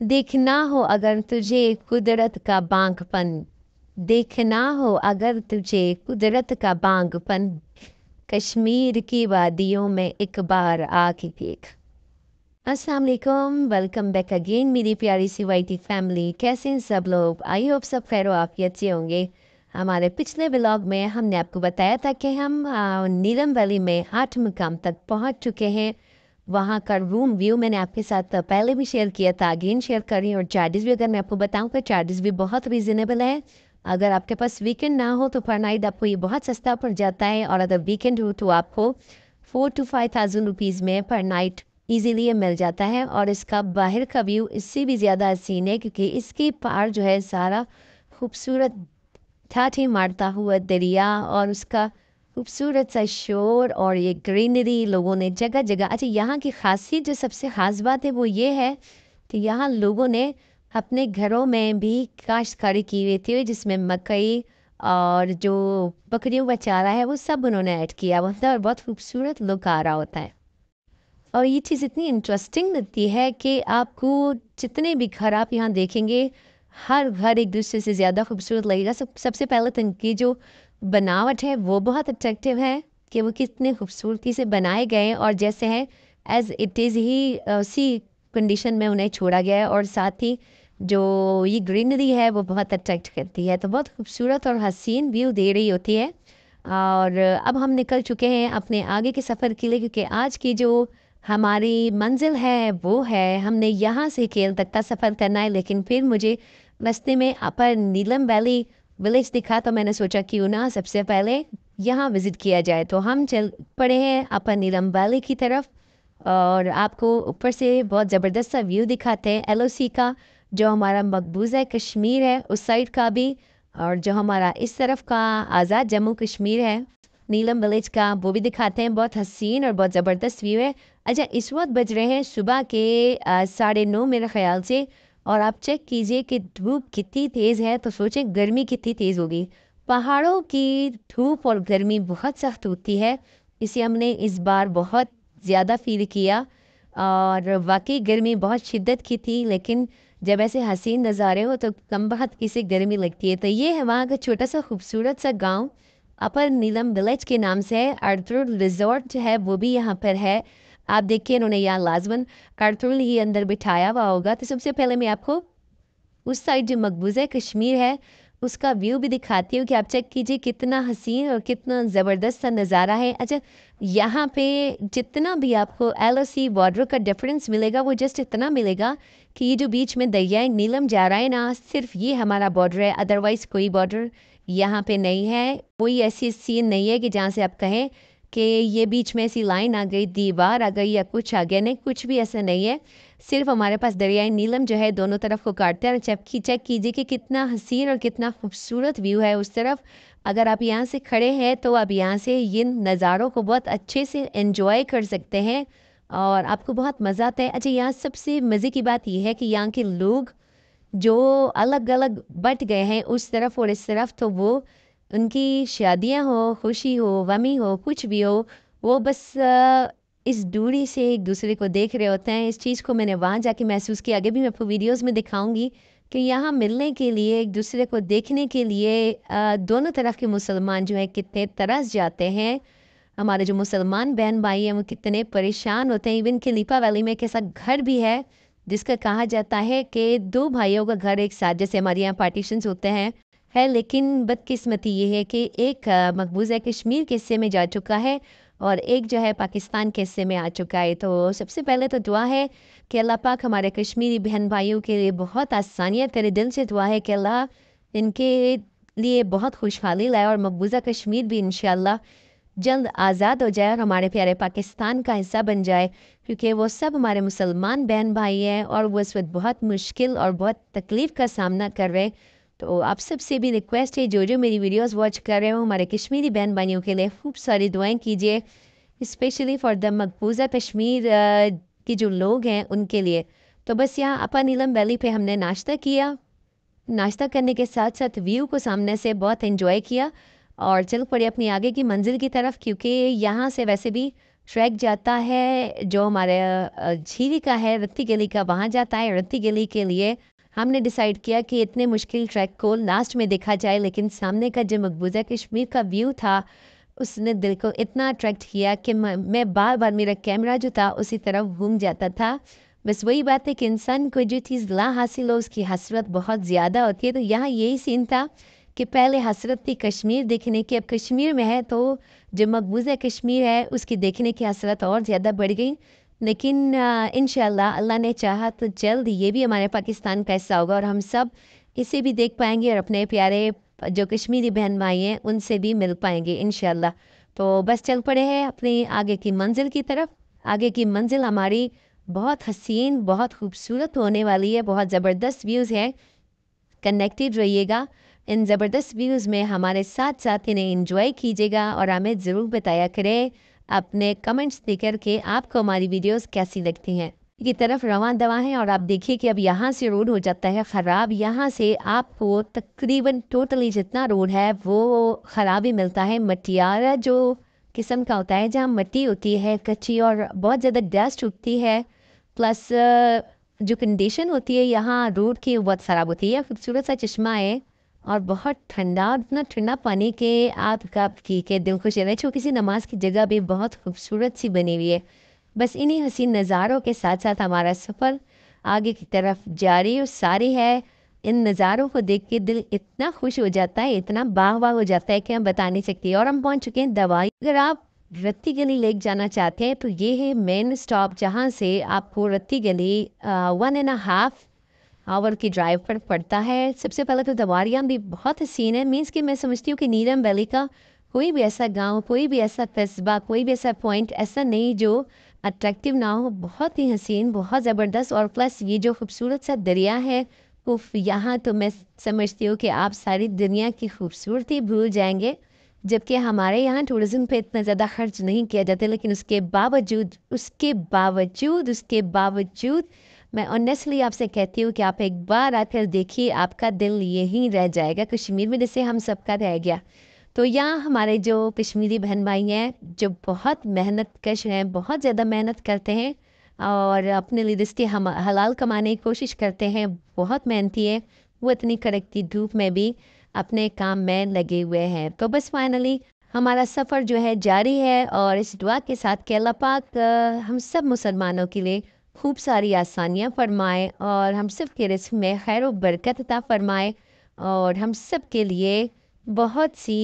देखना हो अगर तुझे कुदरत का बांझपन, देखना हो अगर तुझे कुदरत का बांझपन, कश्मीर की वादियों में एक बार आके देख। अस्सलाम वालेकुम, वेलकम बैक अगेन मेरी प्यारी सी वाईटी फैमिली। कैसे हैं सब लोग? आई होप सब खैर आफियत से होंगे। हमारे पिछले व्लॉग में हमने आपको बताया था कि हम नीलम वैली में 8 मुकाम तक पहुंच चुके हैं। वहाँ का रूम व्यू मैंने आपके साथ पहले भी शेयर किया था, अगेन शेयर कर रही हूँ। और चार्जेस भी अगर मैं आपको बताऊँ तो चार्जेस भी बहुत रीज़नेबल है। अगर आपके पास वीकेंड ना हो तो पर नाइट आपको ये बहुत सस्ता पड़ जाता है, और अगर वीकेंड हो तो आपको 4 to 5 thousand रुपीज़ में पर नाइट इजीली ये मिल जाता है। और इसका बाहर का व्यू इससे भी ज़्यादा हसीन है, क्योंकि इसके पार जो है सारा खूबसूरत ठाठी मारता हुआ दरिया और उसका खूबसूरत सा शोर और ये ग्रीनरी लोगों ने जगह जगह। अच्छा, यहाँ की खासियत जो सबसे ख़ास बात है वो ये है कि यहाँ लोगों ने अपने घरों में भी काश्तकारी की हुई थी, जिसमें मकई और जो बकरियों का चारा है वो सब उन्होंने ऐड किया हुआ था, और बहुत खूबसूरत लुक आ रहा होता है। और ये चीज़ इतनी इंटरेस्टिंग लगती है कि आपको जितने भी घर आप यहाँ देखेंगे, हर घर एक दूसरे से ज़्यादा खूबसूरत लगेगा। सबसे पहले तो इनकी जो बनावट है वो बहुत अट्रैक्टिव है, कि वो कितने खूबसूरती से बनाए गए हैं और जैसे हैं एज इट इज़ ही उसी कंडीशन में उन्हें छोड़ा गया है। और साथ ही जो ये ग्रीनरी है वो बहुत अट्रैक्ट करती है, तो बहुत खूबसूरत और हसीन व्यू दे रही होती है। और अब हम निकल चुके हैं अपने आगे के सफ़र के लिए, क्योंकि आज की जो हमारी मंजिल है वो है, हमने यहाँ से केल तक का सफ़र करना है। लेकिन फिर मुझे रास्ते में अपर नीलम वैली विलेज दिखा, तो मैंने सोचा क्यों ना सबसे पहले यहाँ विज़िट किया जाए। तो हम चल पड़े हैं अपर नीलम वैली की तरफ, और आपको ऊपर से बहुत ज़बरदस्त सा व्यू दिखाते हैं एलओसी का, जो हमारा मकबूजा कश्मीर है उस साइड का भी, और जो हमारा इस तरफ का आज़ाद जम्मू कश्मीर है नीलम विलेज का, वो भी दिखाते हैं। बहुत हसीन और बहुत ज़बरदस्त व्यू है। अच्छा, इस वक्त बज रहे हैं सुबह के 9:30 मेरे ख्याल से, और आप चेक कीजिए कि धूप कितनी तेज़ है, तो सोचें गर्मी कितनी तेज़ होगी। पहाड़ों की धूप और गर्मी बहुत सख्त होती है, इसे हमने इस बार बहुत ज़्यादा फील किया। और वाकई गर्मी बहुत शिद्दत की थी, लेकिन जब ऐसे हसीन नज़ारे हो तो कम बहुत किसी गर्मी लगती है। तो ये है वहाँ का छोटा सा खूबसूरत सा गांव, अपर नीलम विलेज के नाम से है। अर्तुल रिजॉर्ट जो है वो भी यहाँ पर है। आप देखिए इन्होंने यहाँ लाजमन अर्तुल ही अंदर बिठाया हुआ होगा। तो सबसे पहले मैं आपको उस साइड जो मकबूजा कश्मीर है उसका व्यू भी दिखाती हूँ, कि आप चेक कीजिए कितना हसीन और कितना ज़बरदस्त सा नज़ारा है। अच्छा, यहाँ पे जितना भी आपको एलओसी बॉर्डर का डिफरेंस मिलेगा वो जस्ट इतना मिलेगा कि ये जो बीच में दरियाए नीलम जा रहा है ना, सिर्फ ये हमारा बॉर्डर है, अदरवाइज़ कोई बॉर्डर यहाँ पे नहीं है। कोई ऐसी सीन नहीं है कि जहाँ से आप कहें कि ये बीच में ऐसी लाइन आ गई, दीवार आ गई या कुछ आ गया, नहीं, कुछ भी ऐसा नहीं है। सिर्फ हमारे पास दरियाई नीलम जो है दोनों तरफ को काटते हैं। और चेक कीजिए कि कितना हसीन और कितना खूबसूरत व्यू है उस तरफ। अगर आप यहाँ से खड़े हैं तो आप यहाँ से इन नज़ारों को बहुत अच्छे से एंजॉय कर सकते हैं, और आपको बहुत मज़ा आता है। अच्छा, यहाँ सबसे मज़े की बात यह है कि यहाँ के लोग जो अलग अलग बट गए हैं उस तरफ और इस तरफ, तो वो उनकी शादियां हो, खुशी हो, गमी हो, कुछ भी हो, वो बस इस दूरी से एक दूसरे को देख रहे होते हैं। इस चीज़ को मैंने वहाँ जाके महसूस किया। आगे भी मैं आपको वीडियोस में दिखाऊंगी कि यहाँ मिलने के लिए, एक दूसरे को देखने के लिए दोनों तरफ के मुसलमान जो है कितने तरस जाते हैं। हमारे जो मुसलमान बहन भाई हैं वो कितने परेशान होते हैं। इवन खलीफा वैली में एक ऐसा घर भी है जिसका कहा जाता है कि दो भाइयों का घर एक साथ, जैसे हमारे यहाँ पार्टीशंस होते हैं, है। लेकिन बदकिस्मती ये है कि एक मकबूजा कश्मीर के हिस्से में जा चुका है और एक जो है पाकिस्तान के हिस्से में आ चुका है। तो सबसे पहले तो दुआ है कि अल्लाह पाक हमारे कश्मीरी बहन भाइयों के लिए बहुत आसानियाँ करे। दिल से दुआ है कि अल्लाह इनके लिए बहुत खुशहाली लाए और मकबूजा कश्मीर भी इंशाल्लाह जल्द आज़ाद हो जाए और हमारे प्यारे पाकिस्तान का हिस्सा बन जाए, क्योंकि वो सब हमारे मुसलमान बहन भाई हैं और वो इस वक्त बहुत मुश्किल और बहुत तकलीफ़ का सामना कर रहे हैं। तो आप सबसे भी रिक्वेस्ट है, जो जो मेरी वीडियोस वॉच कर रहे हो, हमारे कश्मीरी बहन भाइयों के लिए खूब सारी दुआएं कीजिए, स्पेशली फॉर द मकबूजा कश्मीर के जो लोग हैं उनके लिए। तो बस यहाँ अपा नीलम वैली पे हमने नाश्ता किया। नाश्ता करने के साथ साथ व्यू को सामने से बहुत एंजॉय किया और चल पड़े अपनी आगे की मंजिल की तरफ, क्योंकि यहाँ से वैसे भी ट्रैक जाता है जो हमारे झीली का है, रत्ती गली का, वहाँ जाता है। रत्ती गली के लिए हमने डिसाइड किया कि इतने मुश्किल ट्रैक को लास्ट में देखा जाए, लेकिन सामने का जो मकबूजा कश्मीर का व्यू था उसने दिल को इतना अट्रैक्ट किया कि मैं बार बार मेरा कैमरा जो था उसी तरफ घूम जाता था। बस वही बात है कि इंसान को जो चीज़ ला हासिल हो उसकी हसरत बहुत ज़्यादा होती है। तो यहाँ यही सीन था कि पहले हसरत थी कश्मीर देखने की, अब कश्मीर में है तो जो मकबूजा कश्मीर है उसकी देखने की हसरत और ज़्यादा बढ़ गई। लेकिन इंशाल्लाह अल्लाह ने चाहा तो जल्द ये भी हमारे पाकिस्तान का हिस्सा होगा और हम सब इसे भी देख पाएंगे और अपने प्यारे जो कश्मीरी बहन भाई हैं उनसे भी मिल पाएंगे इंशाल्लाह। तो बस चल पड़े हैं अपनी आगे की मंजिल की तरफ। आगे की मंजिल हमारी बहुत हसीन, बहुत खूबसूरत होने वाली है, बहुत ज़बरदस्त व्यूज़ है। कनेक्टेड रहिएगा इन ज़बरदस्त व्यूज़ में, हमारे साथ साथ इन्हें एंजॉय कीजिएगा और हमें ज़रूर बताया करें अपने कमेंट्स देकर के आपको हमारी वीडियोस कैसी लगती हैं। की तरफ रवां दवा है और आप देखिए कि अब यहाँ से रोड हो जाता है ख़राब। यहाँ से आपको तकरीबन टोटली जितना रोड है वो ख़राब ही मिलता है। मटियारा जो किस्म का होता है जहाँ मिट्टी होती है कच्ची और बहुत ज़्यादा डस्ट उठती है, प्लस जो कंडीशन होती है यहाँ रोड की बहुत ख़राब होती है। खूबसूरत सा चश्मा है और बहुत ठंडा, इतना ठंडा पानी के आप कप पी के दिल खुश रहे। छोटी सी नमाज की जगह भी बहुत खूबसूरत सी बनी हुई है। बस इन्हीं हसीन नज़ारों के साथ साथ हमारा सफ़र आगे की तरफ जारी और सारी है। इन नज़ारों को देख के दिल इतना खुश हो जाता है, इतना बाग बाग हो जाता है कि हम बता नहीं सकते। और हम पहुंच चुके हैं दवाई। अगर आप रत्ती गली लेक जाना चाहते हैं तो ये है मेन स्टॉप, जहां से आपको रत्ती गली 1.5 आवर की ड्राइव पर पड़ता है। सबसे पहले तो दवारियाँ भी बहुत हसीन है। मीन्स कि मैं समझती हूँ कि नीलम वैली का कोई भी ऐसा गांव, कोई भी ऐसा कस्बा, कोई भी ऐसा पॉइंट ऐसा नहीं जो अट्रैक्टिव ना हो। बहुत ही हसीन, बहुत ज़बरदस्त। और प्लस ये जो खूबसूरत सा दरिया है, उफ, यहाँ तो मैं समझती हूँ कि आप सारी दुनिया की खूबसूरती भूल जाएंगे। जबकि हमारे यहाँ टूरिज़्म पे इतना ज़्यादा खर्च नहीं किया जाता, लेकिन उसके बावजूद मैं ऑनेस्टली आपसे कहती हूँ कि आप एक बार आकर देखिए, आपका दिल यहीं रह जाएगा कश्मीर में, जैसे हम सबका रह गया। तो यहाँ हमारे जो कश्मीरी बहन भाई हैं जो बहुत मेहनत कश हैं, बहुत ज़्यादा मेहनत करते हैं और अपने लिए रिज़्क़ हम हलाल कमाने की कोशिश करते हैं, बहुत मेहनती है वो, इतनी कड़कती धूप में भी अपने काम में लगे हुए हैं। तो बस फाइनली हमारा सफ़र जो है जारी है और इस दुआ के साथ कि अल्लाह पाक हम सब मुसलमानों के लिए खूब सारी आसानियाँ फरमाए और हम सब के रिज़्क़ में खैर व बरकत अता फरमाए और हम सब के लिए बहुत सी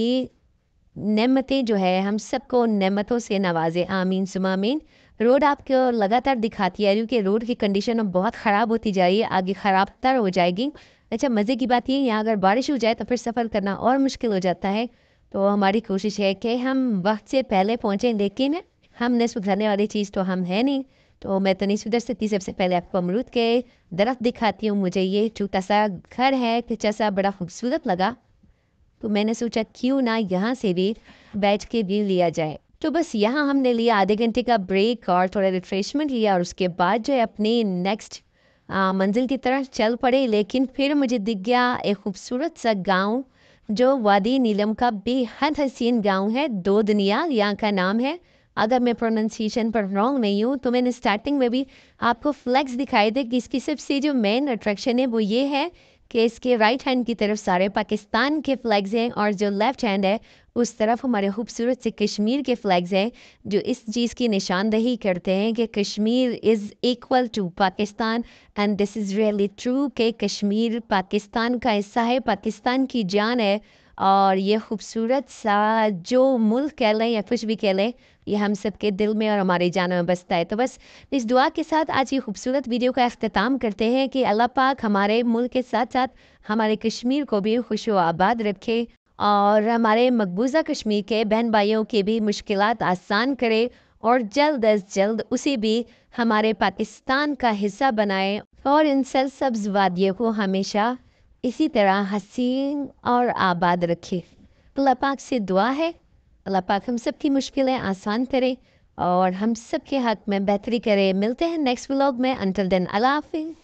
नेमतें जो है हम सबको नेमतों से नवाजे। आमीन सुमा आमीन। रोड आपको लगातार दिखाती है क्योंकि रोड की कंडीशन अब बहुत ख़राब होती जा रही है, आगे ख़राब तर हो जाएगी। अच्छा, मज़े की बात ये यहाँ अगर बारिश हो जाए तो फिर सफ़र करना और मुश्किल हो जाता है। तो हमारी कोशिश है कि हम वक्त से पहले पहुँचें, लेकिन हमने सुधरने वाली चीज़ तो हम है नहीं, तो मैं तो नहीं सुधर सकती। सबसे पहले आपको अमरूद के दरख्त दिखाती हूँ। मुझे ये छोटा सा घर है, कच्चा सा, बड़ा खूबसूरत लगा, तो मैंने सोचा क्यों ना यहाँ से भी बैठ के भी लिया जाए। तो बस यहाँ हमने लिया आधे घंटे का ब्रेक और थोड़ा रिफ्रेशमेंट लिया और उसके बाद जो है अपनी नेक्स्ट मंजिल की तरफ चल पड़े। लेकिन फिर मुझे दिख गया एक खूबसूरत सा गांव जो वादी नीलम का बेहद हसीन गांव है। दो दुनिया यहाँ का नाम है। अगर मैं प्रोनाउंसिएशन पर रॉन्ग नहीं हूँ तो मैंने स्टार्टिंग में भी आपको फ्लैग्स दिखाई दे कि इसकी सबसे जो मेन अट्रैक्शन है वो ये है कि इसके राइट हैंड की तरफ सारे पाकिस्तान के फ्लैग्स हैं और जो लेफ़्ट हैंड है उस तरफ हमारे खूबसूरत से कश्मीर के फ्लैग्स हैं, जो इस चीज़ की निशानदही करते हैं कि Kashmir is equal to Pakistan and this is really true कि कश्मीर पाकिस्तान का हिस्सा है, पाकिस्तान की जान है। और ये खूबसूरत सा जो मुल्क कह लें या कुछ भी कह लें, ये हम सब के दिल में और हमारी जानों में बसता है। तो बस इस दुआ के साथ आज ये खूबसूरत वीडियो का अख्तिताम करते हैं कि अल्लाह पाक हमारे मुल्क के साथ साथ हमारे कश्मीर को भी खुश व आबाद रखे और हमारे मकबूजा कश्मीर के बहन भाइयों की भी मुश्किलात आसान करे और जल्द अज जल्द उसे भी हमारे पाकिस्तान का हिस्सा बनाए और इन सरसब्ज़ वादियों को हमेशा इसी तरह हसीन और आबाद रखे। अल्लाह पाक से दुआ है अल्लाह पाक हम सब की मुश्किलें आसान करे और हम सब के हक में बेहतरी करे। मिलते हैं नेक्स्ट व्लॉग में। अंटिल देन अल्लाह हाफ़िज़।